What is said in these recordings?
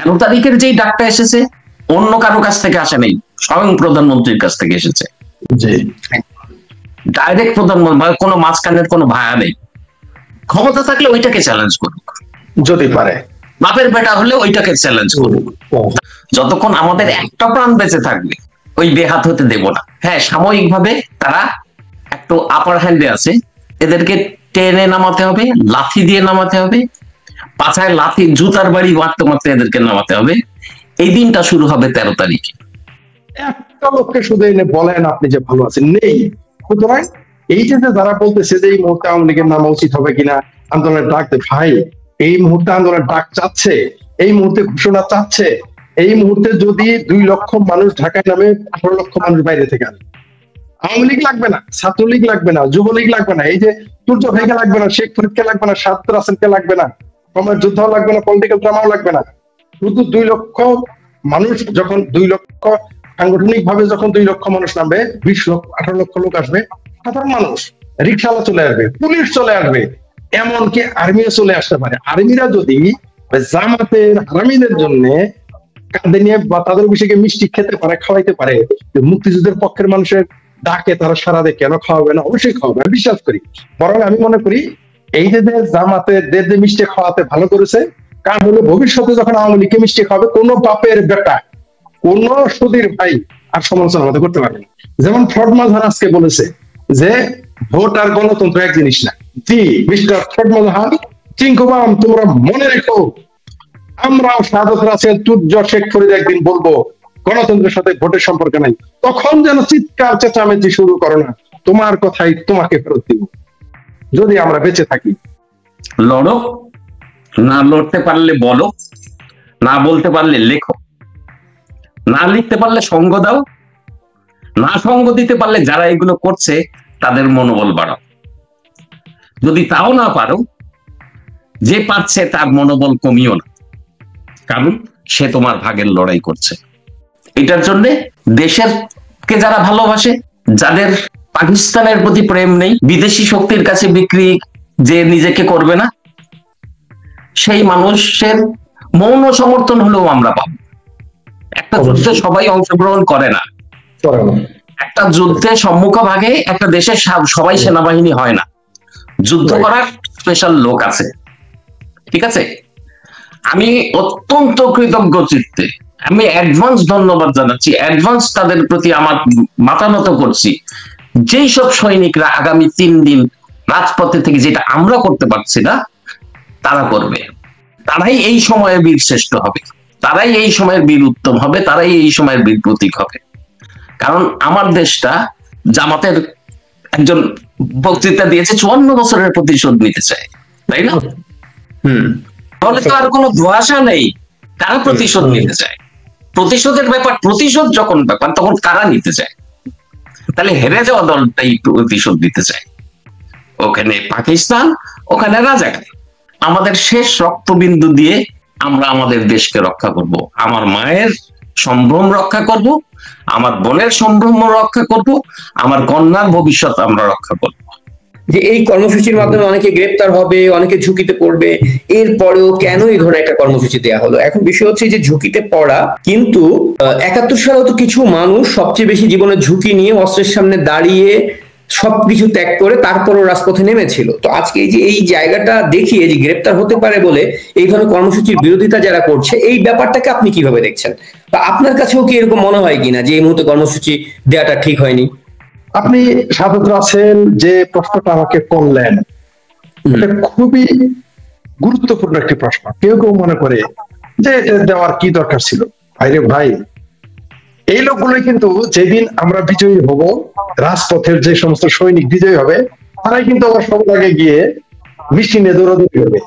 13 তারিখের যেই ডাকটা এসেছে অন্য কারো কাছ থেকে আসে নাই, স্বয়ং প্রধানমন্ত্রীর কাছ থেকে এসেছে। ডাইরেক্ট প্রধানমন্ত্রী, কোনো মাঝখানের কোনো ভায়া নেই। ক্ষমতা থাকলে ওইটাকে চ্যালেঞ্জ করুক, যদি পারে বাপের বেটা হলে ওইটাকে চ্যালেঞ্জ করুক। যতক্ষণ আমাদের একটা প্রাণ বেঁচে থাকবে ওই বেহাত হতে দেব না। হ্যাঁ, সাময়িক ভাবে তারা একটু আপার হ্যান্ডে আছে, এদেরকে টেনে নামাতে হবে, লাথি দিয়ে নামাতে হবে, পাছায় লাথি জুতার বাড়ি মারতে মারতে এদেরকে নামাতে হবে। এই দিনটা শুরু হবে 13 তারিখে। একটা লোককে শুধু এনে বলেন আপনি যে ভালো আছেন, নেই। সুতরাং এই যে যারা বলতেছে যে এই মুহূর্তে আওয়ামী লীগের নামা উচিত হবে কিনা, আন্দোলনের ডাক, ভাই এই মুহূর্তে আন্দোলনের ডাক চাচ্ছে, এই মুহূর্তে ঘোষণা চাচ্ছে, এই মুহূর্তে যদি 2 লক্ষ মানুষ ঢাকায় নামে 18 লক্ষ মানুষ বাইরে থেকে আসে, আওয়ামী লীগ লাগবে না, ছাত্রলীগ লাগবে না, যুবলীগ লাগবে না, এই যে সূর্য ভাইকে লাগবে না, শেখ ফরিদকে লাগবে না, সাদ রাসেলকে লাগবে না, কমরেড যোদ্ধাও লাগবে না, পলিটিক্যাল ড্রামাও লাগবে না। শুধু 2 লক্ষ মানুষ, যখন 2 লক্ষ সাংগঠনিক ভাবে যখন 2 লক্ষ মানুষ নামবে, 20 লক্ষ 18 লক্ষ লোক আসবে, সাধারণ মানুষ, রিক্সাওয়ালা চলে আসবে, পুলিশ চলে আসবে, এমনকি আর্মিও চলে আসতে পারে। আর্মিরা যদি জামাতের হারামিদের জন্য কাঁধে নিয়ে বা তাদের বিষয়কে মিষ্টি খেতে পারে, খাওয়াইতে পারে, মুক্তিযুদ্ধের পক্ষের মানুষের ডাকে তারা সারা দেয়, কেন খাওয়াবে না? অবশ্যই খাওয়াবে, আমি বিশ্বাস করি। বরং আমি মনে করি এই যে জামাতের যে মিষ্টি খাওয়াতে ভালো করেছে, কারণ হলো ভবিষ্যতে যখন আওয়ামী লীগকে মিষ্টি খাওয়াবে, কোনো বাপের বেটা, কোন সুধীর ভাই আর সমালোচনা আমাদের করতে পারবে না। যেমন ফ্রড মাঝহার আজকে বলেছে যে ভোট আর গণতন্ত্র এক জিনিস না। জি মিস্টার ফ্রড মাঝহার, চিঙ্কুবাম, তোমরা মনে রেখো, আমরাও সাদত রাসেল, তুর্য, শেখ ফরিদ একদিন বলবো গণতন্ত্রের সাথে ভোটের সম্পর্ক নাই। তখন যেন চিৎকার চেঁচামেচি শুরু করো না, তোমার কথাই তোমাকে ফেরত দিব। যদি আমরা বেঁচে থাকি, লড়ো, না লড়তে পারলে বলো, না বলতে পারলে লেখো, না লিখতে পারলে সঙ্গ দাও, না সঙ্গ দিতে পারলে যারা এগুলো করছে তাদের মনোবল বাড়াও। যদি তাও না পারো, যে পারছে তার মনোবল কমিও না, কারণ সে তোমার ভাগের লড়াই করছে। এটার জন্য দেশের কে যারা ভালোবাসে, যাদের পাকিস্তানের প্রতি প্রেম নেই, বিদেশি শক্তির কাছে বিক্রি যে নিজেকে করবে না, সেই মানুষের মৌন সমর্থন হলেও আমরা পাবো। একটা যুদ্ধে সবাই অংশগ্রহণ করে না, একটা যুদ্ধে সম্মুখভাগে একটা দেশের সবাই সেনাবাহিনী হয় না, যুদ্ধ করার স্পেশাল লোক আছে। ঠিক আছে, আমি অত্যন্ত কৃতজ্ঞ চিত্তে আমি অ্যাডভান্স ধন্যবাদ জানাচ্ছি, অ্যাডভান্স তাদের প্রতি আমার মাথা নত করছি। যেই সব সৈনিকরা আগামী 3 দিন রাজপথে থেকে যেটা আমরা করতে পারছি না তারা করবে, তারাই এই সময়ে বীর শ্রেষ্ঠ হবে, তারাই এই সময়ের বীর উত্তম হবে, তারাই এই সময়ের বীর প্রতীক হবে। কারণ আমার দেশটা, জামাতের একজন বক্তৃতা দিয়েছে 54 বছরের প্রতিশোধ নিতে চায়, তাই না? তাহলে তো আর কোনো ধোঁয়াশা নেই, কারা প্রতিশোধ নিতে চায়। প্রতিশোধের ব্যাপার, প্রতিশোধ যখন ব্যাপার তখন কারা নিতে চায়? তাহলে হেরে যাওয়া দলটাই প্রতিশোধ দিতে চায়। ওখানে পাকিস্তান, ওখানে রাজাকার। আমাদের শেষ রক্তবিন্দু দিয়ে আমরা আমাদের দেশকে রক্ষা করব, আমার মায়ের সম্ভ্রম রক্ষা করব, আমার বোনের সম্ভ্রম রক্ষা করব, আমার কন্যার ভবিষ্যৎ আমরা রক্ষা করব। যে এই কর্মসূচির মাধ্যমে অনেকে গ্রেপ্তার হবে, অনেকে ঝুঁকিতে পড়বে, এরপরেও কেন এই ধরনের একটা কর্মসূচি দেওয়া হলো? এখন বিষয় হচ্ছে যে ঝুঁকিতে পড়া, কিন্তু 71 সালেও তো কিছু মানুষ সবচেয়ে বেশি জীবনের ঝুঁকি নিয়ে অস্ত্রের সামনে দাঁড়িয়ে সবকিছু ত্যাগ করে তারপরও রাজপথে নেমেছিল। তো আজকে এই যে এই জায়গাটা দেখিয়ে যে গ্রেপ্তার হতে পারে বলে এই ধরনের কর্মসূচির বিরোধিতা যারা করছে, এই ব্যাপারটাকে আপনি কিভাবে দেখছেন? বা আপনার কাছেও কি এরকম মনে হয় কিনা যে এই মুহূর্তে কর্মসূচি দেওয়াটা ঠিক হয়নি? আপনি সাদত রাসেল যে প্রশ্নটা আমাকে করলেন, এটা খুবই গুরুত্বপূর্ণ একটি প্রশ্ন। কেউ কেউ মনে করে যে এটা দেওয়ার কি দরকার ছিল। আরে ভাই, এই লোকগুলোই কিন্তু যেদিন আমরা বিজয়ী হব, রাজপথের যে সমস্ত সৈনিক বিজয়ী হবে, তারাই কিন্তু আবার সবার আগে গিয়ে মিষ্টি নিয়ে দৌড়াদৌড়ি হবে।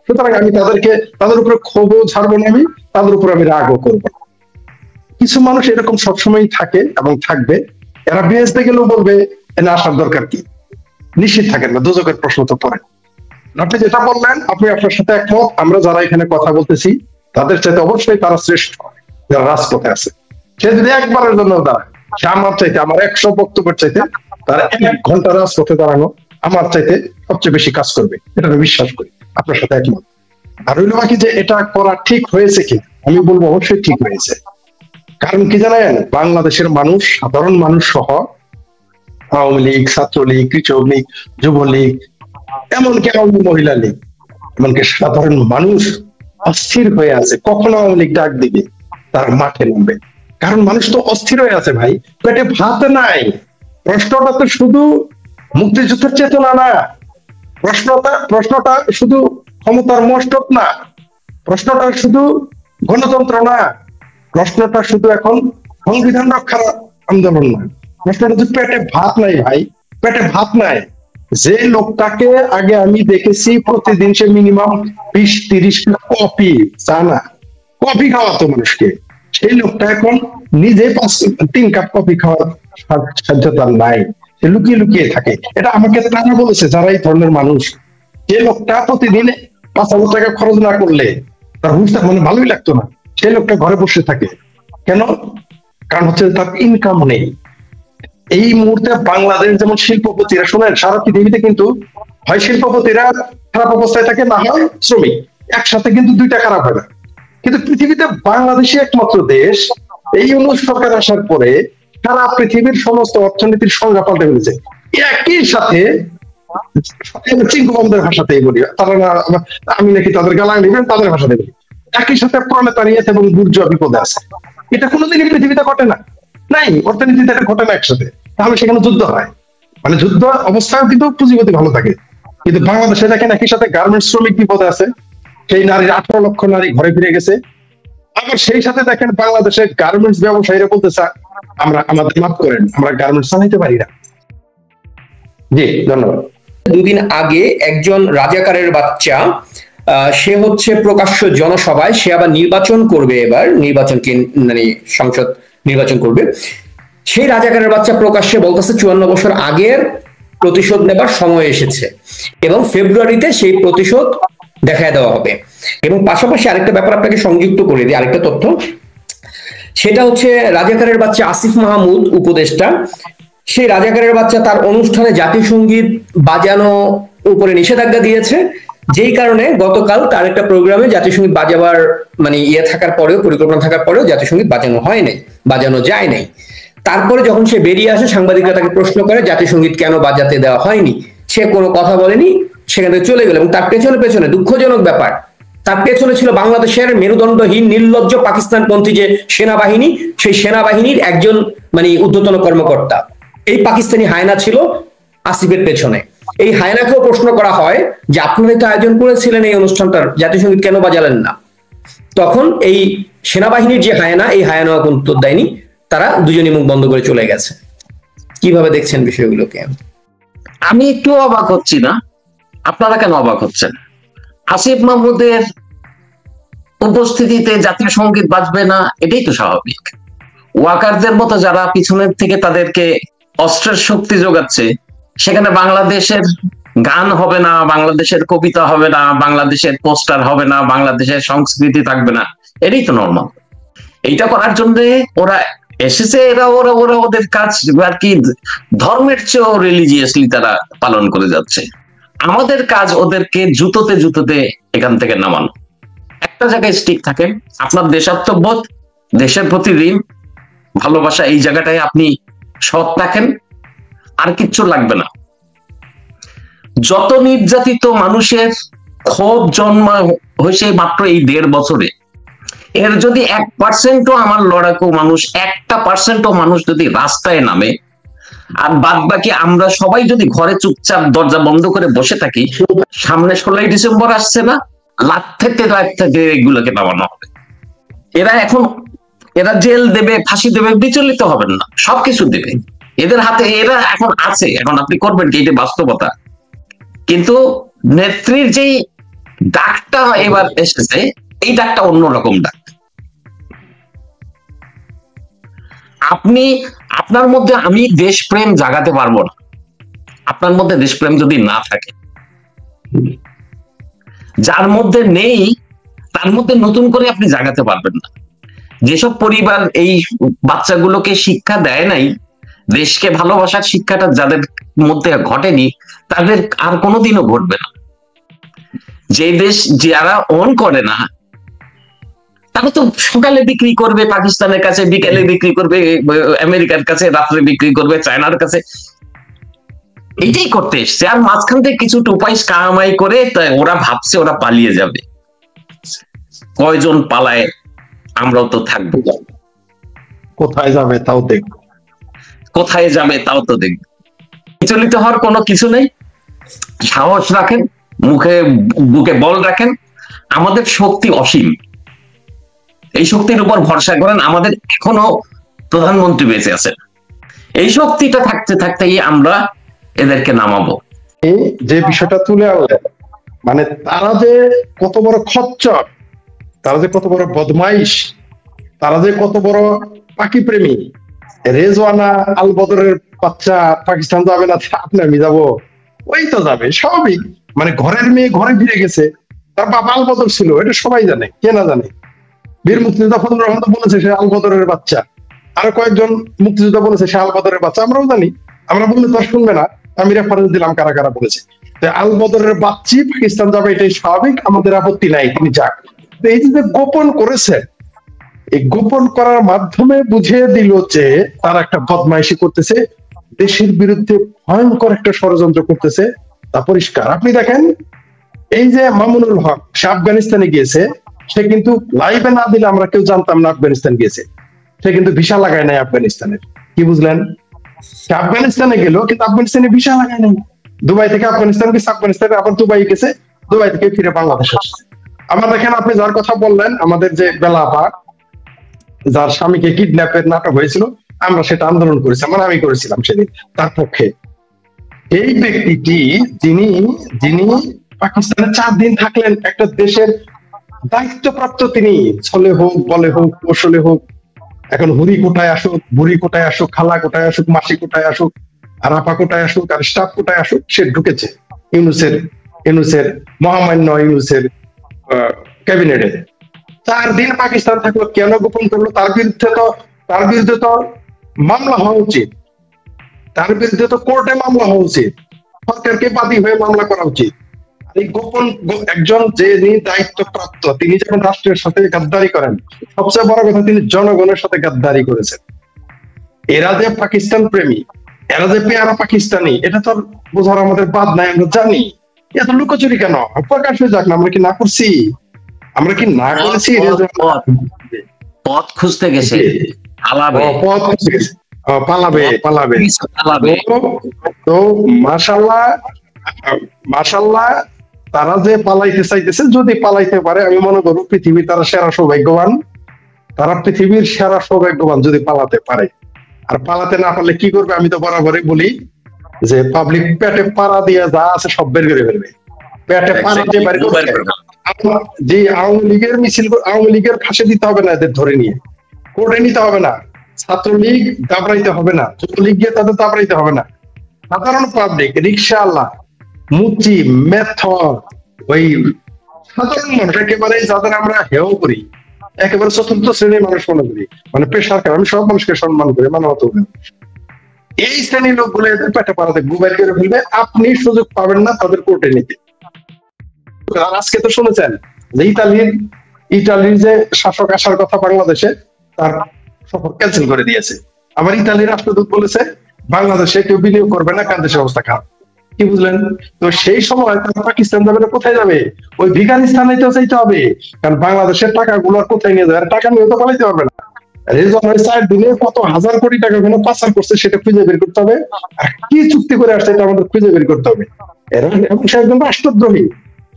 সুতরাং আমি তাদের উপরে ক্ষোভও ছাড়বো না, আমি তাদের উপর আমি রাগও করবো না। কিছু মানুষ এরকম সবসময় থাকে এবং থাকবে, এরা বেহেশতে গেলেও বলবে এনে আসার দরকার কি, নিশ্চিত থাকেন না, দোজখের প্রশ্ন তো পড়ে। আপনি যেটা বললেন, আপনি আপনার সাথে একমত। আমরা যারা এখানে কথা বলতেছি তাদের চাইতে অবশ্যই তারা শ্রেষ্ঠ যারা রাজপথে আছে। সে যদি একবারের জন্য দাঁড়ায়, সে আমার চাইতে, আমার 100 বক্তব্যের চাইতে তারা 1 ঘন্টা রাজপথে দাঁড়ানো আমার চাইতে সবচেয়ে বেশি কাজ করবে, এটা আমি বিশ্বাস করি। আপনার সাথে একমত। আর হইলো বাকি যে এটা করা ঠিক হয়েছে কি, আমি বলবো অবশ্যই ঠিক হয়েছে। কারণ কি জানেন, বাংলাদেশের মানুষ, সাধারণ মানুষ সহ আওয়ামী লীগ, ছাত্রলীগ, কৃষক লীগ, যুবলীগ, এমনকি আওয়ামী মহিলা লীগ, এমনকি সাধারণ মানুষ অস্থির হয়ে আছে কখন আওয়ামী লীগ ডাক দিবে, তারা মাঠে নামবে। কারণ মানুষ তো অস্থির হয়ে আছে ভাই, পেটে ভাত নাই। প্রশ্নটা তো শুধু মুক্তিযুদ্ধের চেতনা না, প্রশ্নটা শুধু ক্ষমতার মস্তক না, প্রশ্নটা শুধু গণতন্ত্র না, প্রশ্নটা শুধু এখন সংবিধান রক্ষার আন্দোলন না, প্রশ্নটা হচ্ছে পেটে ভাত নাই ভাই, পেটে ভাত নাই। যে লোকটাকে আগে আমি দেখেছি প্রতিদিন সে মিনিমাম 20-30 কফি, চা না, কফি খাওয়াতো মানুষকে, সেই লোকটা এখন নিজে 3 কাপ কফি খাওয়ার সাধ্য তার নাই, সে লুকিয়ে লুকিয়ে থাকে। এটা আমাকে তারা বলেছে যারা এই ধরনের মানুষ। যে লোকটা প্রতিদিন 5,000 টাকা খরচ না করলে তার হুঁশটা মানে ভালোই লাগতো না, সেই লোকটা ঘরে বসে থাকে কেন? কারণ হচ্ছে তার ইনকাম নেই। এই মুহূর্তে বাংলাদেশ যেমন শিল্পপতিরা, শোনেন, সারা পৃথিবীতে কিন্তু হয় শিল্পপতিরা খারাপ অবস্থায় থাকে, না হয় শ্রমিক, একসাথে কিন্তু দুইটা খারাপ হয় না। কিন্তু পৃথিবীতে বাংলাদেশই একমাত্র দেশ, এই ইউনূস সরকার আসার পরে সারা পৃথিবীর সমস্ত অর্থনীতির সংজ্ঞা পাল্টে ফেলেছে। একই সাথে চিঙ্কুবন্ধের ভাষাতেই বলি, তারা না, আমি নাকি তাদের গালায় নেবেন, তাদের ভাষাতে বলি, একই সাথে প্রলেতারিয়েত এবং বুর্জোয়া বিপদে আছে। এটা কোনোদিনই পৃথিবীতে ঘটে না, নাই, অর্থনীতিতে এটা ঘটে না একসাথে। তাহলে সেখানে যুদ্ধ হয়, মানে যুদ্ধ অবস্থায় কিন্তু পুঁজিপতি ভালো থাকে। কিন্তু বাংলাদেশে দেখেন একই সাথে গার্মেন্টস শ্রমিক বিপদে আছে, সেই নারীর 18 লক্ষ নারী ঘরে ফিরে গেছে। আবার সেই সাথে দেখেন বাংলাদেশের গার্মেন্টস ব্যবসায়ীরা বলতেছে আমরা, আমাদের মাফ করেন, আমরা গার্মেন্টস চালাইতে পারি না। জি, ধন্যবাদ। 2 দিন আগে একজন রাজাকারের বাচ্চা, সে হচ্ছে প্রকাশ্য জনসভায়, সে আবার নির্বাচন করবে, এবার নির্বাচনকে মানে সংসদ নির্বাচন করবে, সেই রাজাকারের বাচ্চা প্রকাশ্যে বলতেছে 54 বছর আগের প্রতিশোধ নেবার সময় এসেছে এবং ফেব্রুয়ারিতে সেই প্রতিশোধ দেখায় দেওয়া হবে। এবং পাশাপাশি আরেকটা ব্যাপার আপনাকে সংযুক্ত করে দিই, আরেকটা তথ্য, সেটা হচ্ছে রাজাকারের বাচ্চা আসিফ মাহমুদ উপদেষ্টা, সেই রাজাকারের বাচ্চা তার অনুষ্ঠানে জাতীয় সঙ্গীত বাজানো উপরে নিষেধাজ্ঞা দিয়েছে, যেই কারণে গতকাল তার একটা প্রোগ্রামে জাতীয় সঙ্গীত বাজাবার মানে থাকার পরেও, পরিকল্পনা থাকার পরেও জাতীয় সঙ্গীত বাজানো হয় নাই, বাজানো যায় নাই। তারপরে যখন সে বেরিয়ে আসে, সাংবাদিকরা তাকে প্রশ্ন করে জাতীয় সঙ্গীত কেন বাজাতে দেওয়া হয়নি, সে কোনো কথা বলেনি, সেখান থেকে চলে গেল। এবং তার পেছনে পেছনে দুঃখজনক ব্যাপার, তার পেছনে ছিল বাংলাদেশের মেরুদণ্ডহীন নির্লজ্জ পাকিস্তানপন্থী যে সেনাবাহিনী, সেই সেনাবাহিনীর একজন মানে ঊর্ধ্বতন কর্মকর্তা। এই পাকিস্তানি হায়না ছিল আসিফের পেছনে। এই হায়নাকেও প্রশ্ন করা হয় যে আপনারা তো আয়োজন করেছিলেন এই অনুষ্ঠানটার, জাতীয় সঙ্গীত কেন বাজালেন না? তখন এই সেনাবাহিনীর যে হায়না, এই হায়নাও কোনো উত্তর দেয়নি, তারা দুজনই মুখ বন্ধ করে চলে গেছে। কিভাবে দেখছেন বিষয়গুলোকে? আমি একটু অবাক হচ্ছি না, আপনারা কেন অবাক হচ্ছেন? আসিফ মাহমুদের উপস্থিতিতে জাতীয় সঙ্গীত বাজবে না, এটাই তো স্বাভাবিক। ওয়াকারদের মতো যারা পিছনের থেকে তাদেরকে অস্ত্রের শক্তি যোগাচ্ছে, সেখানে বাংলাদেশের গান হবে না, বাংলাদেশের কবিতা হবে না, বাংলাদেশের পোস্টার হবে না, বাংলাদেশের সংস্কৃতি থাকবে না, এটাই তো নর্মাল। এইটা করার জন্য ওরা এসেছে, ওরা ওদের কাজ আর কি ধর্মের চেয়েও রিলিজিয়াসলি তারা পালন করে যাচ্ছে। আমাদের কাজ ওদেরকে জুতোতে জুতোতে এখান থেকে নামানো। একটা জায়গায় স্টিক থাকেন, আপনার দেশাত্মবোধ, দেশের প্রতি ঋণ, ভালোবাসা, এই জায়গাটায় আপনি সৎ থাকেন, আর কিচ্ছু লাগবে না। যত নির্যাতিত মানুষের ক্ষোভ জন্ম হয়েছে মাত্র এই 1.5 বছরে, এর যদি 1% আমার লড়াকু মানুষ, 1% মানুষ যদি রাস্তায় নামে, আর বাদ বাকি আমরা সবাই যদি ঘরে চুপচাপ দরজা বন্ধ করে বসে থাকি, সামনে 16ই ডিসেম্বর আসছে না, লাখ থেকে এগুলোকে নামানো হবে। এরা জেল দেবে, ফাঁসি দেবে, বিচলিত হবেন না, সবকিছু দেবে এদের হাতে। এরা এখন আছে, এখন আপনি করবেন কি, এটা বাস্তবতা। কিন্তু নেত্রীর যেই ডাকটা এবার এসেছে, এই ডাকটা অন্যরকম ডাক। আপনার মধ্যে আমি দেশপ্রেম জাগাতে পারবো না, আপনার মধ্যে দেশপ্রেম যদি না থাকে। যার মধ্যে নেই তার মধ্যে নতুন করে আপনি জাগাতে পারবেন না। যেসব পরিবার এই বাচ্চাগুলোকে শিক্ষা দেয় নাই, দেশকে ভালোবাসার শিক্ষাটা যাদের মধ্যে ঘটেনি, তাদের আর কোনোদিনও ঘটবে না। যে দেশ যারা অন করে না তারা তো সকালে বিক্রি করবে পাকিস্তানের কাছে, বিকেলে বিক্রি করবে আমেরিকার কাছে, রাত্রে বিক্রি করবে চায়নার কাছে। এটাই করতে এসছে। আর মাঝখান থেকে কিছু টোপাইস কামাই করে ওরা ভাবছে ওরা পালিয়ে যাবে। কয়জন পালায় আমরাও তো থাকবো, কোথায় যাবে তাও দেখবো। কোথায় যাবে তাও তো দেখবো। বিচলিত হওয়ার কোনো কিছু নেই। সাহস রাখেন, বুকে বল রাখেন। আমাদের শক্তি অসীম, এই শক্তির উপর ভরসা করেন। আমাদের এখনো প্রধানমন্ত্রী বেঁচে আছেন, এই শক্তিটা থাকতে থাকতেই আমরা এদেরকে নামাবো। যে বিষয়টা তুলে আনলেন, মানে তারা যে কত বড় খচ্চর, তারা যে কত বড় বদমাইশ, তারা যে কত বড় পাখি প্রেমী। রেজওয়ানা আল বদরের বাচ্চা পাকিস্তান যাবে না, আপনি আমি যাবো, ওই তো যাবে স্বাভাবিক। মানে ঘরের মেয়ে ঘরে ফিরে গেছে, তার বাবা আল বদর ছিল, এটা সবাই জানে, কে না জানে। বীর মুক্তিযোদ্ধা ফজলুর রহমান তো বলেছে সে আল বদরের বাচ্চা, আরো কয়েকজন মুক্তিযোদ্ধা বলেছে সে আল বদরের বাচ্চা, আমরাও জানি। আমরা বললে তো আর শুনবে না, আমি রেফারেন্স দিলাম কারা কারা বলেছে। আল বদরের বাচ্চি পাকিস্তান যাবে, এটাই স্বাভাবিক, আমাদের আপত্তি নাই, তিনি যাক। এই যে গোপন করেছে, এই গোপন করার মাধ্যমে বুঝিয়ে দিল যে তারা একটা বদমাইশি করতেছে, দেশের বিরুদ্ধে ভয়ঙ্কর একটা ষড়যন্ত্র করতেছে, তা পরিষ্কার। আপনি দেখেন এই যে মামুনুল হক, সে আফগানিস্তানে গিয়েছে, সে কিন্তু লাইভে না দিলে আমরা কেউ জানতাম না আফগানিস্তান গিয়েছে। সে কিন্তু ভিসা লাগায় নাই আফগানিস্তানের, কি বুঝলেন? সে আফগানিস্তানে গেল, কিন্তু আফগানিস্তানে ভিসা লাগায় নাই। দুবাই থেকে আফগানিস্তান গেছে, আফগানিস্তানে আবার দুবাই গেছে, দুবাই থেকে ফিরে বাংলাদেশ আসছে। আবার দেখেন আপনি যার কথা বললেন, আমাদের যে বেলাপা, যার স্বামীকে কিডন্যাপের নাটক হয়েছিল, আমরা সেটা আন্দোলন করেছি, মানে আমি করেছিলাম সেদিন তার পক্ষে। এই ব্যক্তিটি যিনি যিনি পাকিস্তানে 4 দিন থাকলেন, একটা দেশের দায়িত্বপ্রাপ্ত তিনি, ছলে হোক বলে হোক কৌশলে হোক, এখন হুরি কোটায় আসুক, বুড়ি কোটায় আসুক, খালা কোটায় আসুক, মাসি কোটায় আসুক, আর আপা কোটায় আসুক, আর স্টাফ কোটায় আসুক, সে ঢুকেছে ইউনুসের মহামান্য ইউনুসের ক্যাবিনেটে। 4 দিন পাকিস্তান থাকলো, কেন গোপন করলো? তার বিরুদ্ধে তো মামলা হওয়া উচিত, তার বিরুদ্ধে তো কোর্টে মামলা হওয়া উচিত, সরকারকে বাদী হয়ে মামলা করা উচিত। এই গোপন একজন যে দায়িত্বপ্রাপ্ত, তিনি যখন রাষ্ট্রের সাথে গাদ্দারি করেন, সবচেয়ে বড় কথা তিনি জনগণের সাথে গাদ্দারি করেছেন। এরা যে পাকিস্তান প্রেমী, এরা যে পেয়ারা পাকিস্তানি, এটা তো বোঝার আমাদের বাদ নাই, আমরা জানি। এত লুকোচুরি কেন? প্রকাশ হয়ে যাক না, আমরা কি না করছি? আমরা কি না করেছি? পথ খুঁজতে গেছে, পথ খুঁজতে গেছে, পালাবে। তো মাশাআল্লাহ তারা যে পালাইতে চাইতেছে, যদি পালাইতে পারে, আমি মনে করবো পৃথিবী তারা সেরা সৌভাগ্যবান, তারা পৃথিবীর সেরা সৌভাগ্যবান যদি পালাতে পারে। আর পালাতে না পারলে কি করবে? আমি তো বরাবরই বলি যে পাবলিক পেটে পাড়া দিয়ে যা আছে সব বের করে ফেলবে, পেটে পাড়া দিয়ে বের করে ফেলবে। যে আওয়ামী লীগের মিছিল, আওয়ামী লীগের ফাঁসি দিতে হবে না, এদের ধরে নিয়ে কোর্টে নিতে হবে না, ছাত্রলীগ দাবড়াইতে হবে না, যুবলীগ গিয়ে তাদের দাবড়াইতে হবে না, সাধারণ পাবলিক, রিক্সাওয়ালা, মুচি, মেথর, ওই সাধারণ মানুষ, একেবারে যাদের আমরা হেয় করি, একেবারে চতুর্থ শ্রেণীর মানুষ মনে করি, মানে পেশার, আমি সব মানুষকে সম্মান করি, মানে হতো এই শ্রেণীর লোকগুলো এদের পেটে পাড়াতে গুবাই করে ফেলবে, আপনি সুযোগ পাবেন না তাদের কোর্টে নিতে। আজকে তো শুনেছেন যে ইতালির যে শাসক আসার কথা বাংলাদেশে, তার সফর ক্যান্সেল করে দিয়েছে। আবার ইতালির রাষ্ট্রদূত বলেছে বাংলাদেশে কেউ বিনিয়োগ করবে না, কারণ দেশের অবস্থা খারাপ। কি বুঝলেন? তো সেই সময় তারা পাকিস্তান যাবে না, কোথায় যাবে? ওই ভিকানিস্তানে তো চাইতে হবে, কারণ বাংলাদেশের টাকাগুলো কোথায় নিয়ে যাবে? টাকা নিয়ে তো পালাইতে পারবে না। রেজওয়ানের 4 দিনে কত হাজার কোটি টাকা কোনো পাচার করছে সেটা খুঁজে বের করতে হবে, আর কি চুক্তি করে আসছে এটা আমাদের খুঁজে বের করতে হবে। এবং সে একজন রাষ্ট্রদ্রোহী,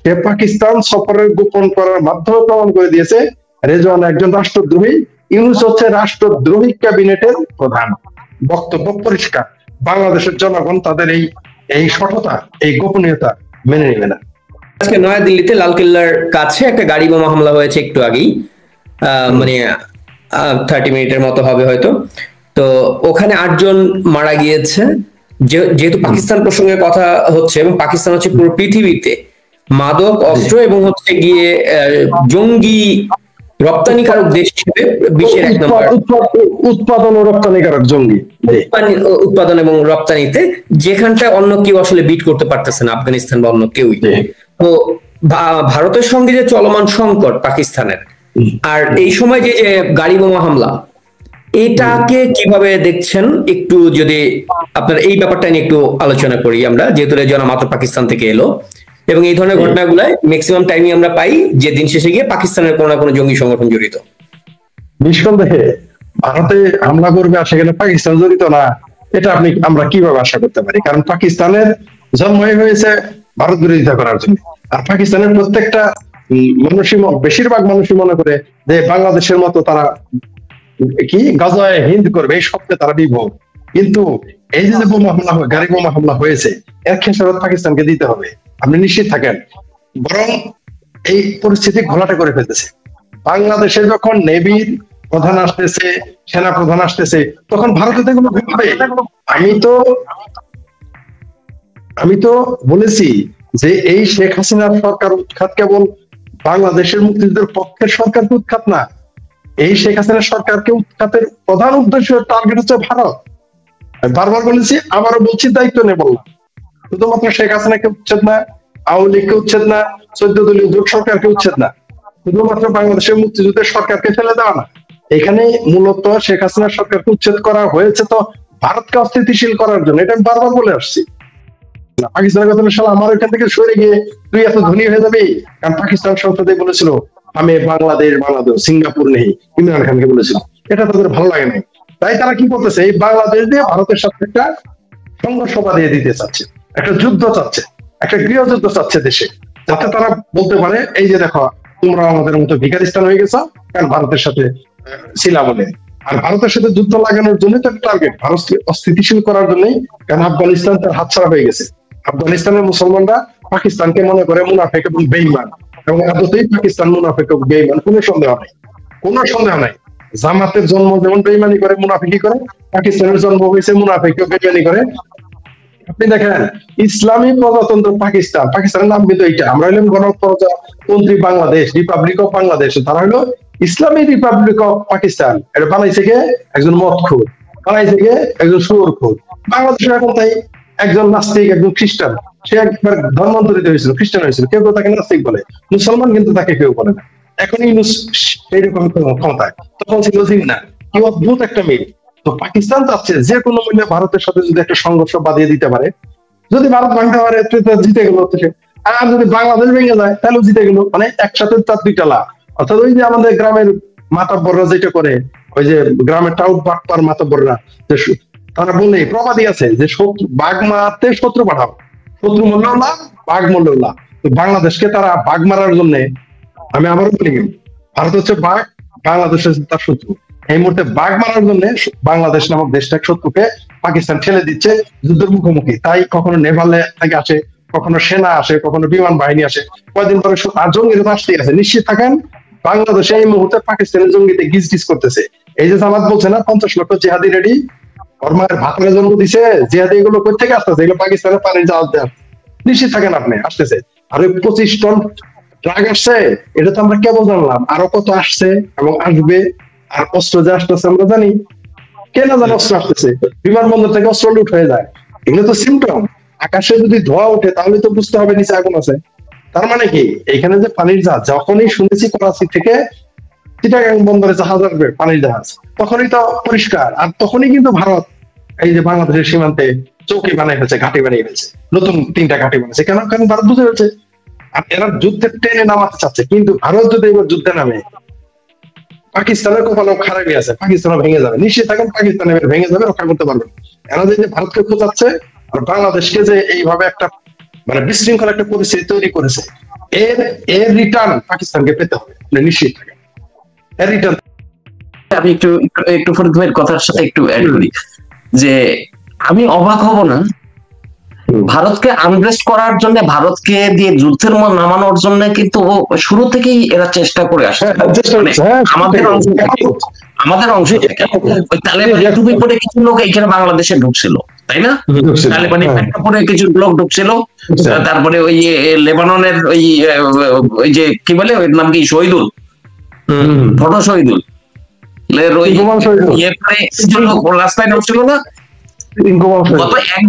সে পাকিস্তান সফরের গোপন করার মাধ্যমে প্রমাণ করে দিয়েছে রেজওয়ান একজন রাষ্ট্রদ্রোহী। ইউনূস হচ্ছে রাষ্ট্রদ্রোহী ক্যাবিনেটের প্রধান। বক্তব্য পরিষ্কার, বাংলাদেশের জনগণ তাদের এই সততা, এই গোপনীয়তা মেনে নেবে না। আজকে নয়াদিল্লিতে লালকেল্লার কাছে একটা গাড়ি বোমা হামলা হয়েছে একটু আগেই, মানে 30 মিনিটের মতো হবে হয়তো। তো ওখানে 8 জন মারা গিয়েছে। যেহেতু পাকিস্তান প্রসঙ্গে কথা হচ্ছে, এবং পাকিস্তান হচ্ছে পুরো পৃথিবীতে মাদক অস্ত্র এবং হচ্ছে গিয়ে জঙ্গি রপ্তানিকারক দেশ হিসেবে বিশ্বের 1 নম্বর, উৎপাদন ও রপ্তানিকারক জঙ্গি, উৎপাদন এবং রপ্তানিতে, যেখানটা অন্য কেউ আসলে বিট করতে পারতেছে না, আফগানিস্তান বা অন্য কেউই। তো ভারতের সঙ্গে যে চলমান সংকট পাকিস্তানের, আর এই সময় যে যে গাড়ি বোমা হামলা, এটাকে কিভাবে দেখছেন একটু যদি আপনার এই ব্যাপারটা নিয়ে একটু আলোচনা করি আমরা, যেহেতু রেজওয়ানা মাত্র পাকিস্তান থেকে এলো, এবং এই ধরনের ঘটনাগুলাই ম্যাক্সিমাম টাইমই আমরা পাই যে দিন শেষে গিয়ে পাকিস্তানের কোনো না কোনো জঙ্গি সংগঠন জড়িত। নিঃসন্দেহে ভারতে হামলা করবে আর সেখানে পাকিস্তান জড়িত না, এটা আমরা কিভাবে আশা করতে পারি? কারণ পাকিস্তানের জন্মই হয়েছে ভারত বিরোধিতা করার জন্য। আর পাকিস্তানের প্রত্যেকটা মানুষই, বেশিরভাগ মানুষই মনে করে যে বাংলাদেশের মতো তারা কি গাজায় হিন্দ করবে, এই স্বপ্নে তারা বিভোর। কিন্তু এই যে বোমা হামলা, গাড়ি বোমা হামলা হয়েছে, এর খেসারত পাকিস্তানকে দিতে হবে, আপনি নিশ্চিত থাকেন। বরং এই পরিস্থিতি ঘোলাটে করে ফেলতেছে। বাংলাদেশে যখন নেভির প্রধান আসতেছে, সেনা প্রধান আসতেছে, তখন ভারতে এগুলো ভাবে। আমি তো বলেছি যে এই শেখ হাসিনার সরকার উৎখাত কেবল বাংলাদেশের মুক্তিযুদ্ধের পক্ষের সরকারকে উৎখাত না, এই শেখ হাসিনার সরকারকে উৎখাতের প্রধান উদ্দেশ্য, টার্গেট হচ্ছে ভারত। বারবার বলেছি, আবারও বলছি, দায়িত্ব নেই বললাম। শুধুমাত্র শেখ হাসিনাকে উচ্ছেদ না, আওয়ামী লীগকে উচ্ছেদ না, 14 দলীয় জোট সরকারকে উচ্ছেদ না, শুধুমাত্র বাংলাদেশের মুক্তিযুদ্ধের সরকারকে ফেলে দেওয়া না। এখানে মূলত শেখ হাসিনার সরকারকে উচ্ছেদ করা হয়েছে তো ভারতকে অস্থিতিশীল করার জন্য। এটা আমি বারবার বলে আসছি। পাকিস্তানের কথা সালা আমার ওইখান থেকে সরে গিয়ে তুই এত ধনী হয়ে যাবি। কারণ পাকিস্তান সংসদে বলেছিল আমি বাংলাদেশ বানাবো, সিঙ্গাপুর নেই, ইমরান খানকে বলেছিল। এটা তাদের ভালো লাগে নাই, তাই তারা কি করতেছে, এই বাংলাদেশ দিয়ে ভারতের সাথে একটা সংঘর্ষ বাঁধিয়ে দিতে চাচ্ছে, একটা যুদ্ধ চাচ্ছে, একটা গৃহযুদ্ধ চাচ্ছে দেশে, যাতে তারা বলতে পারে এই যে দেখো তোমরা আমাদের মতো ভিখারিস্তান হয়ে গেছো, কারণ ভারতের সাথে ছিলা বলে। আর ভারতের সাথে যুদ্ধ লাগানোর জন্য তো টার্গেট, ভারতকে অস্থিতিশীল করার জন্যই। কারণ আফগানিস্তান তার হাতছাড়া হয়ে গেছে। আফগানিস্তানের মুসলমানরা পাকিস্তানকে মনে করে মুনাফেক এবং বেঈমান, এবং এততেই পাকিস্তান মুনাফেক এবং বেঈমান, কোনো সন্দেহ নাই, কোনো সন্দেহ নাই। জামাতের জন্ম যেমন বেঈমানি করে, মুনাফিকি করে, পাকিস্তানের জন্ম হয়েছে মুনাফিক বেঈমানি করে। আপনি দেখেন ইসলামী প্রজাতন্ত্র পাকিস্তান, পাকিস্তানের নাম কিন্তু এইটা, আমরা হলাম গণপ্রজাতন্ত্রী বাংলাদেশ, রিপাবলিক অফ বাংলাদেশ, তারা হলো ইসলামী রিপাবলিক অফ পাকিস্তান। এটা বানাইছে কে? একজন মদখোর, বানাইছে কে? একজন সুরখোর। বাংলাদেশের এখন তাই একজন নাস্তিক, একজন খ্রিস্টান, সে একবার ধর্মান্তরিত হয়েছিল, খ্রিস্টান হয়েছিল, কেউ কেউ তাকে নাস্তিক বলে, মুসলমান কিন্তু তাকে কেউ বলে না। এখন ইউনূস এইরকম ক্ষমতায়, তখন ছিল জিন্নাহ। কি অদ্ভুত একটা মিল। তো পাকিস্তান চাচ্ছে যে কোনো মূল্যে ভারতের সাথে যদি একটা সংঘর্ষ বাঁধিয়ে দিতে পারে, যদি ভারত ভাঙতে পারে জিতে গেল, আর যদি বাংলাদেশ ভেঙে যায় তাহলেও জিতে গেল, মানে একসাথে তার দুইটা লাভ। অর্থাৎ ওই যে আমাদের গ্রামের মাতাব্বররা যেটা করে, ওই যে গ্রামের টাউট বাটপার মাতাব্বররা, যে তারা বলে, প্রবাদী আছে যে বাঘ মারতে শত্রু পাঠাও, শত্রু মূল্যও লাভ, বাঘ মূল্যও লাভ। তো বাংলাদেশকে তারা বাঘ মারার জন্য, আমি আবারও বলি, ভারত হচ্ছে বাঘ, বাংলাদেশ হচ্ছে তার শত্রু। এই মুহূর্তে বাঘ মারার জন্য বাংলাদেশ নামক দেশটা শত্রুকে পাকিস্তান ঠেলে দিচ্ছে যুদ্ধের মুখোমুখি। তাই কখনো নেভালে থেকে আসে, কখনো সেনা আসে, কখনো বিমান বাহিনী আসে, কয়েকদিন পরে আর জঙ্গিরা তো আসতেই আছে। নিশ্চিত থাকেন বাংলাদেশে এই মুহূর্তে পাকিস্তানের জঙ্গিতে গিজ করতেছে। এই যে জামাত বলছে না 50 লক্ষ জিহাদি রেডি, ওর মায়ের ভাতের জন্ম দিছে, জিহাদি এগুলো কোথা থেকে আসতেছে? এগুলো পাকিস্তানের পানির জাহাজ দেওয়া। নিশ্চিত থাকেন আপনি আসতেছে। আর ওই 25 টন ট্রাক আসছে, এটা তো আমরা কেবল জানলাম, আরো কত আসছে এবং আসবে। আর অস্ত্র যে আসতেছে আমরা জানি, কে না জানে অস্ত্র আসতেছে, বিমানবন্দর থেকে অস্ত্র লুট হয়ে যায়। এগুলো তো সিমটম। আকাশে যদি ধোঁয়া ওঠে তাহলে তো বুঝতে হবে নিচে আগুন আছে। তার মানে কি, এখানে যে পানির জাহাজ, যখনই শুনেছি করাচি থেকে চিটাগাং বন্দরে জাহাজ আসবে পানির জাহাজ, তখনই তো পরিষ্কার। আর তখনই কিন্তু ভারত এই যে বাংলাদেশের সীমান্তে চৌকি বানিয়ে ফেলছে, ঘাঁটি বানিয়ে ফেলছে, নতুন 3টা ঘাঁটি বানিয়েছে। কেন? কারণ ভারত বুঝে ফেলছে আর এরা যুদ্ধের টেনে নামাতে চাচ্ছে। কিন্তু ভারত যদি এবার যুদ্ধে নামে, পাকিস্তানের কপালও খারাপই আছে, পাকিস্তানও ভেঙে যাবে। নিশ্চিত থাকেন পাকিস্তান এবার ভেঙে যাবে, রক্ষা করতে পারবে। এরা যে ভারতকে খোঁজাচ্ছে আর বাংলাদেশকে যে এইভাবে একটা মানে বিশৃঙ্খল একটা পরিস্থিতি তৈরি করেছে, এর রিটার্ন পাকিস্তানকে পেতে হবে, নিশ্চিত থাকেন এর রিটার্ন। আমি একটু ফরিদ ভাইয়ের কথার সাথে একটু অ্যাড করি যে আমি অবাক হব না ভারতকে আনরেস্ট করার জন্য, ভারতকে দিয়ে যুদ্ধের নামানোর জন্য কিন্তু শুরু থেকেই এরা চেষ্টা করে আসছে। আমাদের অংশ থেকে ওই তালেবানি টুপি পরে কিছু লোক এখানে বাংলাদেশে ঢুকছিল, তাই না? তালেবানি প্যান্ট পরে কিছু লোক ঢুকছিল। তারপরে ওই লেবাননের ওই যে কি বলে ওর নাম কি, শহীদুল, ফটো শহীদুল, রাস্তায় ঢুকছিল না? গত এক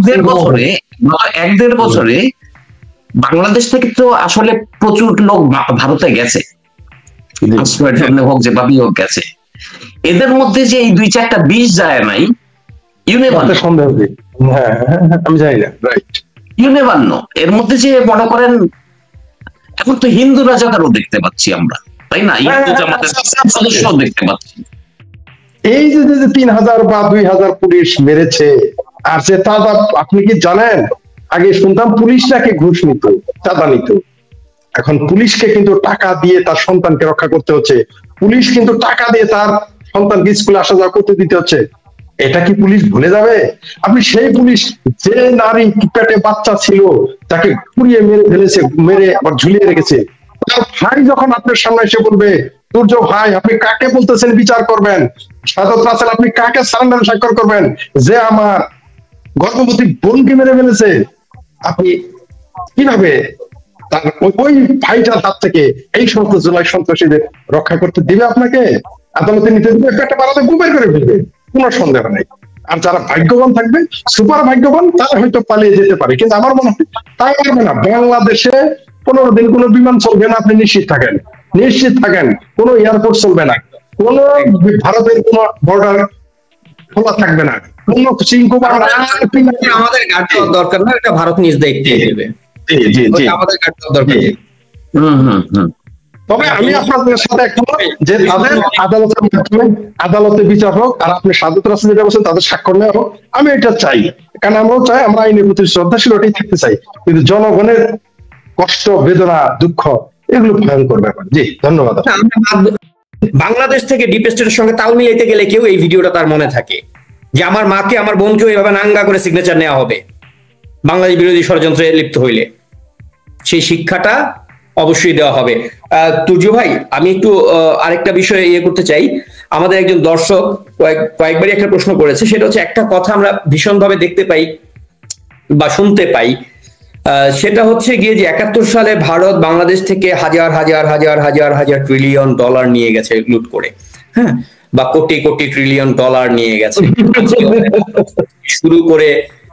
দেড় বছরে বাংলাদেশ থেকে তো আসলে প্রচুর লোক ভারতে গেছে, আশ্রয়ের জন্য হোক যেভাবেই হোক গেছে। এদের মধ্যে যে এই 2-4টা বিষ যায় নাই, সন্দেহ নেই। হ্যাঁ আমি জানি না, রাইট, ইউনেভান্ন এর মধ্যে যে মনে করেন এখন তো হিন্দু রাজাকারও দেখতে পাচ্ছি আমরা, তাই না? হিন্দু জামাতের সদস্য দেখতে পাচ্ছি। এই যে 3000 বা 2000 পুলিশ মেরেছে, আর যে চাঁদা, আপনি কি জানেন আগে শুনতাম পুলিশ নাকি ঘুষ নিত, চাঁদা নিত, এখন পুলিশকে কিন্তু টাকা দিয়ে তার সন্তানকে রক্ষা করতে হচ্ছে, পুলিশ কিন্তু টাকা দিয়ে তার সন্তানকে স্কুলে আসা যাওয়া করতে দিতে হচ্ছে। এটা কি পুলিশ ভুলে যাবে? আপনি সেই পুলিশ যে নারী পেটে বাচ্চা ছিল তাকে পুড়িয়ে মেরে ফেলেছে, মেরে আবার ঝুলিয়ে রেখেছে, তার ভাই যখন আপনার সামনে এসে বলবে সূর্য ভাই আপনি কাকে বলতেছেন বিচার করবেন, সাদত রাসেল আপনি কাকে সারেন্ডার স্বাক্ষর করবেন যে আমার গর্ভবতী বোনকে মেরে ফেলেছে, আপনি কিভাবে তার ওই ভাইটার হাত থেকে এই সমস্ত জুলাই সন্ত্রাসীদের রক্ষা করতে দিবে? আপনাকে আদালতে নিতে দিবে, পেটে পাড়াতে গুবের করে ফেলবে, কোনো সন্দেহ নেই। আর যারা ভাগ্যবান থাকবে, সুপার ভাগ্যবান, তারা হয়তো পালিয়ে যেতে পারে, কিন্তু আমার মনে হয় তাই পারবে না। বাংলাদেশে 15 দিন কোনো বিমান চলবে না, আপনি নিশ্চিত থাকেন, নিশ্চিত থাকেন, কোনো এয়ারপোর্ট চলবে না, কোনো ভারতের কোনো বর্ডার খোলা থাকবে না, কোনো আমাদের গার্ড দেওয়ার দরকার না, এটা ভারত নিজ দায়িত্বে দেবে। আমাদের গার্ড দেওয়ার দরকার নেই। তবে আমি আপনাদের সাথে একমত যে তাদের আদালতের মাধ্যমে আদালতে বিচার হোক, আর আপনি সাদত রাসেল যেটা বলছেন তাদের স্বাক্ষর নেওয়া হোক, আমি এটা চাই, কারণ আমরাও চাই, আমরা আইনের প্রতি শ্রদ্ধাশীল, ওটাই থাকতে চাই, কিন্তু জনগণের কষ্ট, বেদনা, দুঃখ এগুলো ভয়ঙ্কর ব্যাপার। জি ধন্যবাদ। বাংলাদেশ থেকে ডিপ স্টেটের সঙ্গে তাল মিলাইতে গেলে কেউ এই ভিডিওটা তার মনে থাকে যে আমার মাকে, আমার বোনকে এভাবে নাঙ্গা করে সিগনেচার নেওয়া হবে বাংলাদেশ বিরোধী ষড়যন্ত্রে লিপ্ত হইলে, সেই শিক্ষাটা অবশ্যই দেওয়া হবে। তুর্য ভাই, আমি একটু আরেকটা বিষয়ে করতে চাই। আমাদের একজন দর্শক কয়েকবারই একটা প্রশ্ন করেছে, সেটা হচ্ছে একটা কথা আমরা ভীষণভাবে দেখতে পাই বা শুনতে পাই, সেটা হচ্ছে গিয়ে যে 71 সালে ভারত বাংলাদেশ থেকে হাজার হাজার হাজার হাজার হাজার ট্রিলিয়ন ডলার নিয়ে গেছে লুট করে, হ্যাঁ, বা কোটি কোটি ট্রিলিয়ন ডলার নিয়ে গেছে, শুরু করে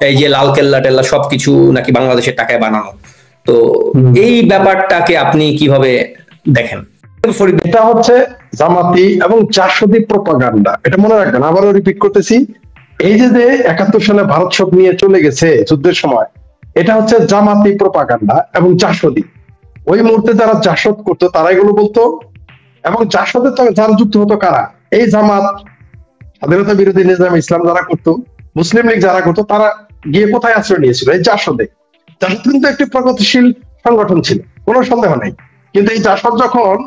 এই যে লাল কেল্লা টেল্লা সবকিছু নাকি বাংলাদেশের টাকায় বানানো। তো এই ব্যাপারটাকে আপনি কিভাবে দেখেন? এটা হচ্ছে জামাতি এবং জাসদি প্রপাগান্ডা, এটা মনে রাখবেন, আবারও রিপিট করতেছি, এই যে 71 সালে ভারত সব নিয়ে চলে গেছে যুদ্ধের সময়, এটা হচ্ছে জামাতি প্রপাগান্ডা এবং জাসদি। ওই মুহূর্তে যারা জাসদ করতো তারা এগুলো বলতো, এবং জাসদের যারা যুক্ত হতো কারা, এই জামাত, স্বাধীনতা বিরোধী নিজাম ইসলাম যারা করতো, মুসলিম লীগ যারা করতো, তারা গিয়ে কোথায় আশ্রয় নিয়েছিল? এই জাসদে। জাসদ কিন্তু একটি প্রগতিশীল সংগঠন ছিল, কোনো সন্দেহ নেই, কিন্তু এই জাসদ যখন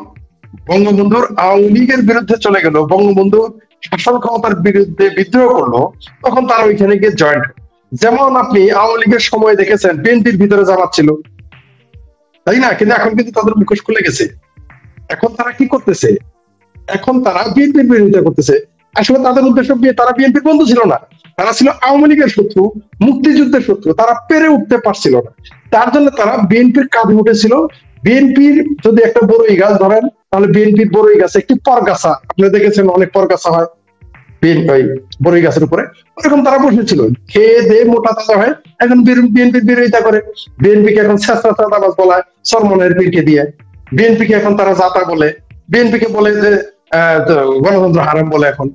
বঙ্গবন্ধুর আওয়ামী লীগের বিরুদ্ধে চলে গেল, বঙ্গবন্ধুর শাসন ক্ষমতার বিরুদ্ধে বিদ্রোহ করলো, তখন তারা ওইখানে গিয়ে জয়েন্ট। যেমন আপনি আওয়ামী লীগের সময় দেখেছেন বিএনপির ভিতরে জামাত ছিল, তাই না? কিন্তু এখন কিন্তু তাদের মুখোশ খুলে গেছে। এখন তারা কি করতেছে? এখন তারা বিএনপির বিরোধিতা করতেছে। আসলে তাদের উদ্দেশ্য, তারা বিএনপির বন্ধু ছিল না, তারা ছিল আওয়ামী লীগের শত্রু, মুক্তিযুদ্ধের শত্রু, তারা পেরে উঠতে পারছিল না, তার জন্য তারা বিএনপির কাঁধে উঠেছিল। বিএনপির যদি একটা বড়ই গাছ ধরেন, তাহলে বিএনপির বড়ই গাছে একটি পরগাছা, আপনি দেখেছেন অনেক পরগাছা হয় বড়ই গাছের উপরে, ওরকম তারা বসেছিল, খেয়ে দিয়ে মোটা তাজা হয়, এখন বিএনপির বিরোধিতা করে। বিএনপিকে এখন ছেঁচড়া চাঁদাবাজ বলায় সরমনের পীরকে দিয়ে, বিএনপিকে এখন তারা জাতা বলে, বিএনপিকে বলে যে গণতন্ত্র হারাম বলে। এখন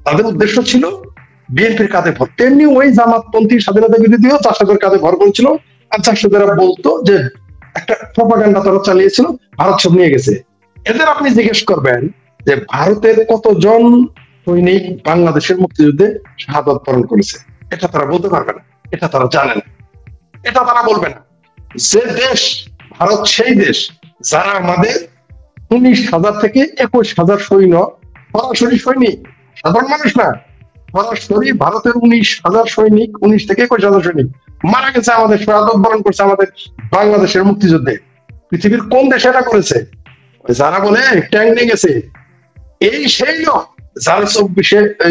তাদের উদ্দেশ্য ছিল বিএনপির কাঁধে ভর। তেমনি ওই জামাতপন্থী স্বাধীনতা বিরোধীও জাসদের কাঁধে ভর করেছিল, আর জাসদেরা বলতো যে একটা প্রপাগান্ডা তারা চালিয়েছিল, ভারত সব নিয়ে গেছে। এদের আপনি জিজ্ঞেস করবেন যে ভারতের কতজন সৈনিক বাংলাদেশের মুক্তিযুদ্ধে শাহাদত বরণ করেছে, এটা তারা বলতে পারবে না, এটা তারা জানে না, এটা তারা বলবে না। যে দেশ ভারত, সেই দেশ যারা আমাদের 19,000 থেকে 21,000 সৈন্য, সরাসরি সৈনিক, সাধারণ মানুষ না, সরাসরি ভারতের 19,000 সৈনিক, 19 থেকে 21,000 সৈনিক মারা গেছে, আমাদের শাহাদত বরণ করছে আমাদের বাংলাদেশের মুক্তিযুদ্ধে। পৃথিবীর কোন দেশে এটা করেছে? যারা বলে ট্যাঙ্ক নিয়ে গেছে, এই সেই লোক যারা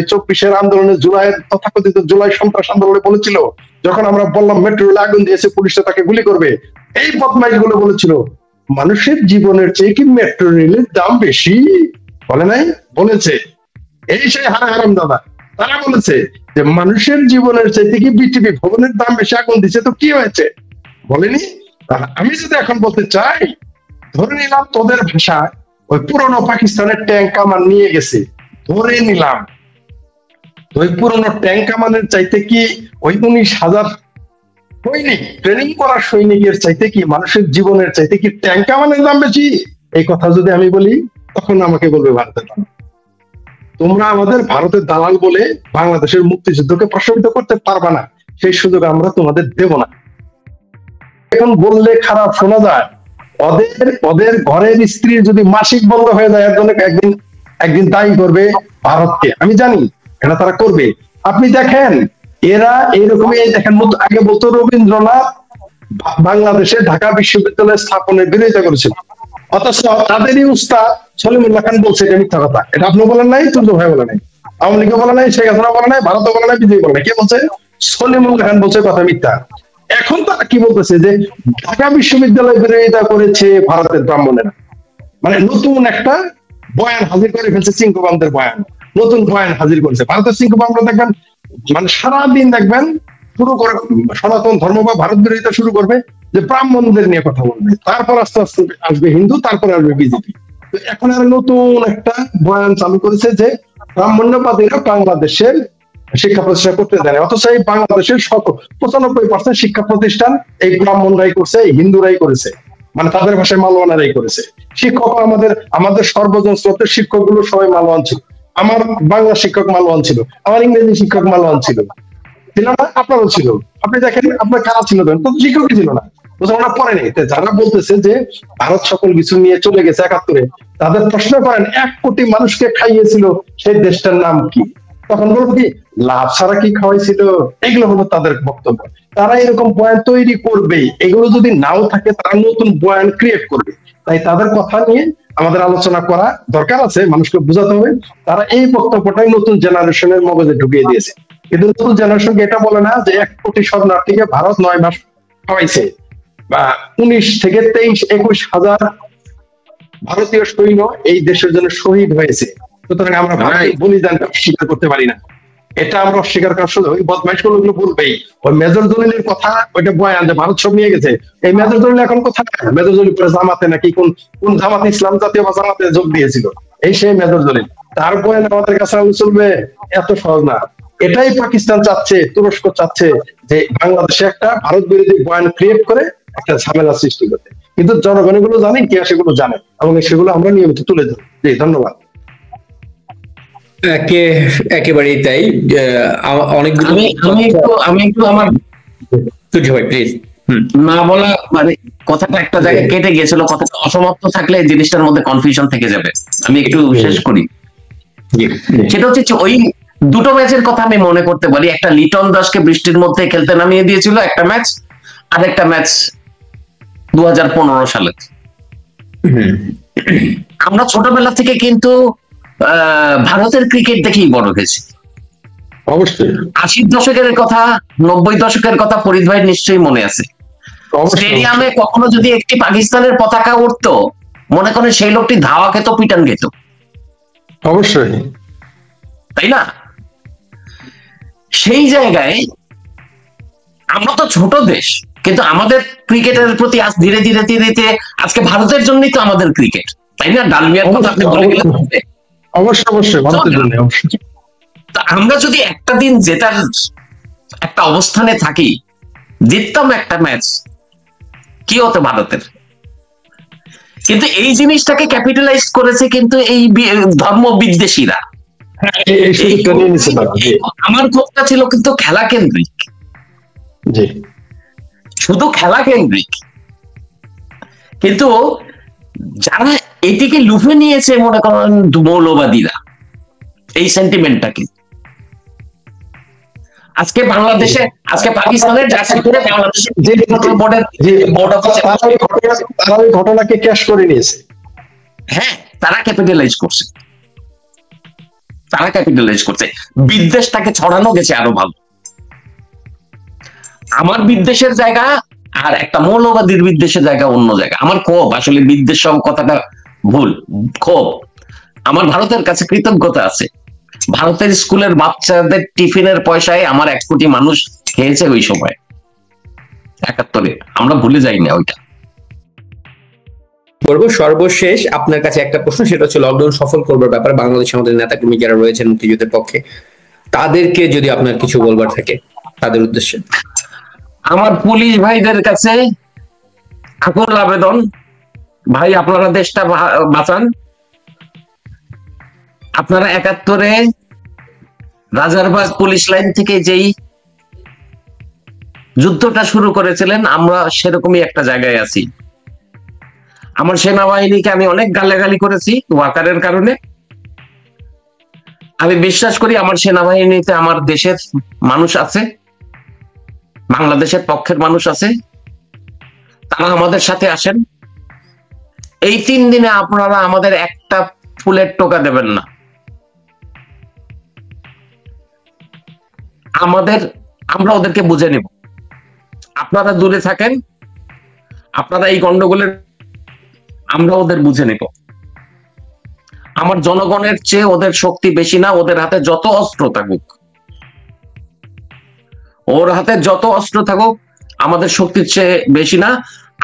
24-এর আন্দোলনে, জুলাইয়ের তথাকথিত জুলাই সন্ত্রাস আন্দোলনে বলেছিল, যখন আমরা বললাম মেট্রো রেলে আগুন দিয়েছে, পুলিশটা তাকে গুলি করবে, এই বদমাইশ গুলো বলেছিল মানুষের জীবনের চেয়ে কি মেট্রো রেলের দাম বেশি? বলে নাই? বলেছে। এই সেই হারাম দাদা, তারা বলেছে যে মানুষের জীবনের চাইতে কি বিটিভি ভবনের দাম বেশি, আগুন দিচ্ছে তো কি হয়েছে? বলেনি? আমি যদি এখন বলতে চাই, ধরে নিলাম তোদের ভাষা ওই পুরনো পাকিস্তানের ট্যাঙ্ক কামান নিয়ে গেছে, ধরে নিলাম ওই পুরনো ট্যাঙ্ক কামানের চাইতে কি ওই 19,000 সৈনিক, ট্রেনিং করা সৈনিকের চাইতে কি, মানুষের জীবনের চাইতে কি ট্যাঙ্ক কামানের দাম বেশি? এই কথা যদি আমি বলি তখন আমাকে বলবে ভারতের দালাল। তোমরা আমাদের ভারতের দালাল বলে বাংলাদেশের মুক্তিযুদ্ধকে প্রশমিত করতে পারবা না, সেই সুযোগ আমরা তোমাদের দেব না। এখন বললে খারাপ শোনা যায়, ওদের ঘরের স্ত্রীর যদি মাসিক বন্ধ হয়ে যায়, এর জন্য একদিন দায়ী করবে ভারতকে, আমি জানি এটা তারা করবে। আপনি দেখেন এরা এইরকমই, দেখেন আগে বলতো রবীন্দ্রনাথ বাংলাদেশে ঢাকা বিশ্ববিদ্যালয় স্থাপনের বিরোধিতা করেছিল, অথচ তাদেরই উস্তাদ সলিমুল্লাহ খান বলছে এটা মিথ্যা কথা। এটা আপনি বলেন নাই, তুর্য ভাই বলে নাই, আওয়ামী লীগও বলে নাই, শেখ হাসিনা বলে নাই, ভারতও বলে নাই, বিজেপি বলে নাই, কে বলছে? সলিমুল্লাহ খান বলছে কথা মিথ্যা। এখন তারা কি বলতেছে যে ঢাকা বিশ্ববিদ্যালয় বিরোধিতা করেছে ভারতের ব্রাহ্মণেরা, মানে নতুন একটা বয়ান হাজির করে ফেলছে, সিংহবামদের বয়ান, নতুন বয়ান হাজির করেছে। ভারতের সিংহবামরা দেখবেন মানে সারাদিন দেখবেন শুরু করে সনাতন ধর্ম বা ভারত বিরোধিতা শুরু করবে, যে ব্রাহ্মণদের নিয়ে কথা বলবে, তারপর আস্তে আস্তে আসবে হিন্দু, তারপরে আসবে বিজেপি। তো এখন আর নতুন একটা বয়ান চালু করেছে যে ব্রাহ্মণ্যবাদীরা বাংলাদেশের শিক্ষা প্রতিষ্ঠান করতে দেয়, অথচ এই বাংলাদেশের 95% শিক্ষা প্রতিষ্ঠান এই ব্রাহ্মণরাই করছে, এই হিন্দুরাই করেছে, মানে তাদের ভাষায় মালওয়ানারাই করেছে। শিক্ষক আমাদের সর্বজন স্রোতের শিক্ষক গুলো সবাই মালওয়ান ছিল। আমার বাংলা শিক্ষক মালওয়ান ছিল, আমার ইংরেজি শিক্ষক মালওয়ান ছিল, ছিল না? আপনারও ছিল। আপনি দেখেন আপনার কারা ছিল, তো শিক্ষকই ছিল না, ওরা পরে নেই। যারা বলতেছে যে ভারত সকল কিছু নিয়ে চলে গেছে 71-এ, তাদের প্রশ্ন করেন 1 কোটি মানুষকে খাইয়েছিল, সেই দেশটার নাম কি? তখন বলবো কি লাভ ছাড়া কি খাওয়াইছিল? এগুলো হলো তাদের বক্তব্য। তারা এরকম বয়ান তৈরি করবে, এগুলো যদি নাও থাকে তারা নতুন বয়ান ক্রিয়েট করবে। তাই তাদের কথা নিয়ে আমাদের আলোচনা করা দরকার আছে, মানুষকে বোঝাতে হবে। তারা এই বক্তব্যটাই নতুন জেনারেশনের মগজে ঢুকিয়ে দিয়েছে, কিন্তু নতুন জেনারেশন এটা বলে না যে 1 কোটি শরণার্থীকে ভারত 9 মাস খাওয়াইছে, বা 19 থেকে 23-21 হাজার ভারতীয় সৈন্য এই দেশের জন্য শহীদ হয়েছে। সুতরাং আমরা ভারতের বলিদানটা অস্বীকার করতে পারি না, এটা আমরা অস্বীকার করার সুযোগ। ওই বদমাইশ গুলো বলবেই, ওই মেজর দলিলের কথা, ওইটা বয়ান যে ভারত সব নিয়ে গেছে, এই মেজর দলিল এখন কোথায়? মেজর দলিল পরে জামাতে নাকি কোন জামাতে, ইসলাম জাতীয় বা জামাতে যোগ দিয়েছিল, এই সেই মেজর দলিল, তার বয়ান আমাদের কাছে চলবে? এত সহজ না। এটাই পাকিস্তান চাচ্ছে, তুরস্ক চাচ্ছে যে বাংলাদেশে একটা ভারত বিরোধী বয়ান ক্রিয়েট করে একটা ঝামেলা সৃষ্টি করতে, কিন্তু জনগণ এগুলো জানে কি? সেগুলো জানে, এবং সেগুলো আমরা নিয়মিত তুলে ধরি। জি, ধন্যবাদ। একেবারেই তাই। অনেকগুলো আমি একটু আমার ভাই প্লিজ না বলা, মানে কথাটা একটা জায়গায় কেটে গিয়েছিল, কথাটা অসমাপ্ত থাকলে এই জিনিসটার মধ্যে কনফিউশন থেকে যাবে। আমি একটু শেষ করি। সেটা হচ্ছে ওই দুটো ম্যাচের কথা আমি মনে করতে পারি। একটা লিটন দাসকে বৃষ্টির মধ্যে খেলতে নামিয়ে দিয়েছিল একটা ম্যাচ, আর একটা ম্যাচ 2015 সালে। আমরা ছোটবেলা থেকে কিন্তু ভারতের ক্রিকেট দেখেই বড় হয়েছি। অবশ্যই 80-র দশকের কথা, 90-র দশকের কথা ফরিদ ভাই নিশ্চয়ই মনে আছে। স্টেডিয়ামে কখনো যদি একটি পাকিস্তানের পতাকা উঠতো, মনে করেন সেই লোকটি ধাওয়া খেত, পিটান খেত। অবশ্যই, তাই না? সেই জায়গায় আমরা তো ছোট দেশ, কিন্তু আমাদের ক্রিকেটের প্রতি আজ ধীরে ধীরে ধীরে ধীরে আজকে ভারতের জন্যই তো আমাদের ক্রিকেট, তাই না? ডালমিয়ার কথা আপনি বলে গেলেন। অবশ্যই অবশ্যই ভারতের জন্য। অবশ্যই আমরা যদি একটা দিন জেতার একটা অবস্থানে থাকি, জিততাম একটা ম্যাচ, কি হতো ভারতের? কিন্তু এই জিনিসটাকে ক্যাপিটালাইজ করেছে কিন্তু এই ধর্ম বিদ্বেষীরা। আমার ক্ষোভটা ছিল কিন্তু খেলা কেন্দ্রিক, শুধু খেলা কেন্দ্রিক, কিন্তু যারা এটিকে লুফে নিয়েছে মনে করেন মৌলবাদীরা, এই সেন্টিমেন্টটাকে আজকে বাংলাদেশে, আজকে পাকিস্তানের জার্সি পরে বাংলাদেশের ঘটনাকে ক্যাশ করে নিয়েছে। হ্যাঁ, তারা ক্যাপিটালাইজ করছে, বিদ্বেষটাকে ছড়ানো গেছে আরো ভালো। আমার বিদ্বেষের জায়গা আর একটা মৌলবাদীর বিদ্বেষের জায়গা অন্য জায়গা। আমার ক্ষোভ, আসলে বিদ্বেষ সব কথাটা ভুল, ক্ষোভ। আমার ভারতের কাছে কৃতজ্ঞতা আছে। ভারতের স্কুলের বাচ্চাদের টিফিনের পয়সায় আমার 1 কোটি মানুষ খেয়েছে ওই সময়। 71-এ, আমরা ভুলে যাই না ওইটা। করবো সর্বশেষ আপনার কাছে একটা প্রশ্ন, সেটা হচ্ছে লকডাউন সফল করবার ব্যাপারে বাংলাদেশের আমাদের নেতাকর্মী যারা রয়েছেন মুক্তিযুদ্ধের পক্ষে, তাদেরকে যদি আপনার কিছু বলবার থাকে তাদের উদ্দেশ্যে। আমার পুলিশ ভাইদের কাছে আকুল আবেদন, ভাই আপনারা দেশটা বাঁচান। আপনারা 71-এ রাজারবাগ পুলিশ লাইন থেকে যেই যুদ্ধটা শুরু করেছিলেন, আমরা সেরকমই একটা জায়গায় আছি। আমার সেনাবাহিনীকে আমি অনেক গালাগালি করেছি ওয়াকারের কারণে। আমি বিশ্বাস করি আমার সেনাবাহিনীতে আমার দেশের মানুষ আছে, বাংলাদেশের পক্ষের মানুষ আছে, তারা আমাদের সাথে আসেন। এই 3 দিনে আপনারা আমাদের একটা ফুলের টোকা দেবেন না। আমরা ওদেরকে বুঝে নিব। আপনারা দূরে থাকেন, আপনারা এই গন্ডগোলের, আমরা ওদের বুঝে নিব। আমার জনগণের চেয়ে ওদের শক্তি বেশি না। ওদের হাতে যত অস্ত্র থাকুক, ওর হাতে যত অস্ত্র থাকুক, আমাদের শক্তির চেয়ে বেশি না।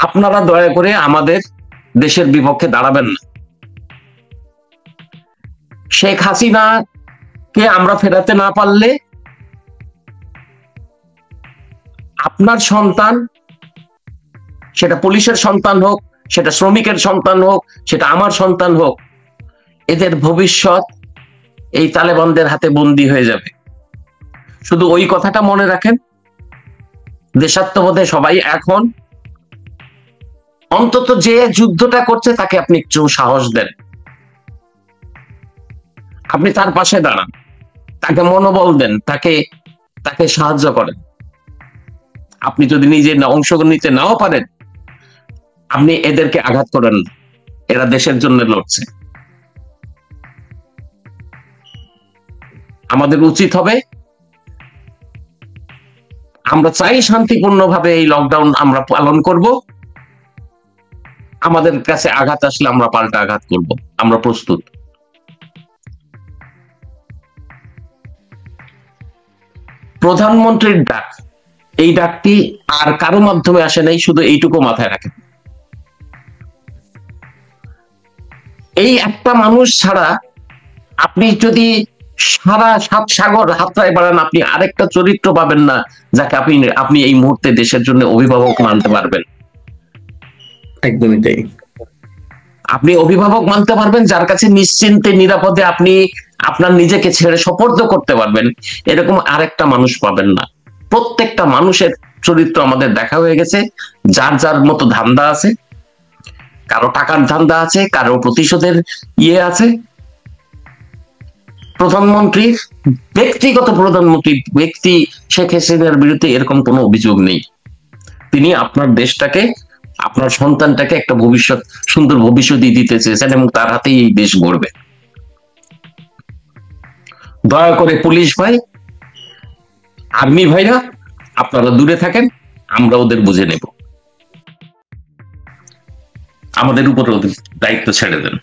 আপনারা দয়া করে আমাদের দেশের বিপক্ষে দাঁড়াবেন না। শেখ হাসিনাকে আমরা ফেরাতে না পারলে আপনার সন্তান, সেটা পুলিশের সন্তান হোক, সেটা শ্রমিকের সন্তান হোক, সেটা আমার সন্তান হোক, এদের ভবিষ্যৎ এই তালেবানদের হাতে বন্দী হয়ে যাবে। শুধু ওই কথাটা মনে রাখেন, দেশাত্মবোধে সবাই এখন, অন্তত যে যুদ্ধটা করছে তাকে আপনি একটু সাহস দেন, আপনি তার পাশে দাঁড়ান, তাকে মনোবল দেন, তাকে সাহায্য করেন। আপনি যদি নিজে অংশগ্রহণ নিতে নাও পারেন, আপনি এদেরকে আঘাত করেন না, এরা দেশের জন্য লড়ছে। আমাদের উচিত হবে, আমরা চাই শান্তিপূর্ণভাবে এই লকডাউন আমরা পালন করব। আমাদের কাছে আঘাত আসলে আমরা পাল্টা আঘাত করব, আমরা প্রস্তুত। প্রধানমন্ত্রীর ডাক, এই ডাকটি আর কারো মাধ্যমে আসে নাই, শুধু এইটুকু মাথায় রাখেন। এই একটা মানুষ ছাড়া আপনি যদি সারা 7 সাগর হাতড়ায় বাড়ান, আপনি আরেকটা চরিত্র পাবেন না যাকে আপনি এই মুহূর্তে দেশের জন্য অভিভাবক মানতে পারবেন। একদমই তাই। আপনি অভিভাবক মানতে পারবেন যার কাছে নিশ্চিন্তে নিরাপদে আপনি আপনার নিজেকে ছেড়ে সোপর্দ করতে পারবেন, এরকম আরেকটা মানুষ পাবেন না। প্রত্যেকটা মানুষের চরিত্র আমাদের দেখা হয়ে গেছে, যার যার মতো ধান্দা আছে, কারো টাকার ধান্দা আছে, কারো প্রতিশোধের আছে। প্রধানমন্ত্রীর ব্যক্তি শেখ হাসিনার বিরুদ্ধে এরকম কোনো অভিযোগ নেই। তিনি আপনার দেশটাকে, আপনার সন্তানটাকে একটা সুন্দর ভবিষ্যৎ দিতে চেয়েছেন এবং তার হাতেই এই দেশ গড়বে। দয়া করে পুলিশ ভাই, আর্মি ভাইরা, আপনারা দূরে থাকেন, আমরা ওদের বুঝে নেব, আমাদের উপর ওদের দায়িত্ব ছেড়ে দেন।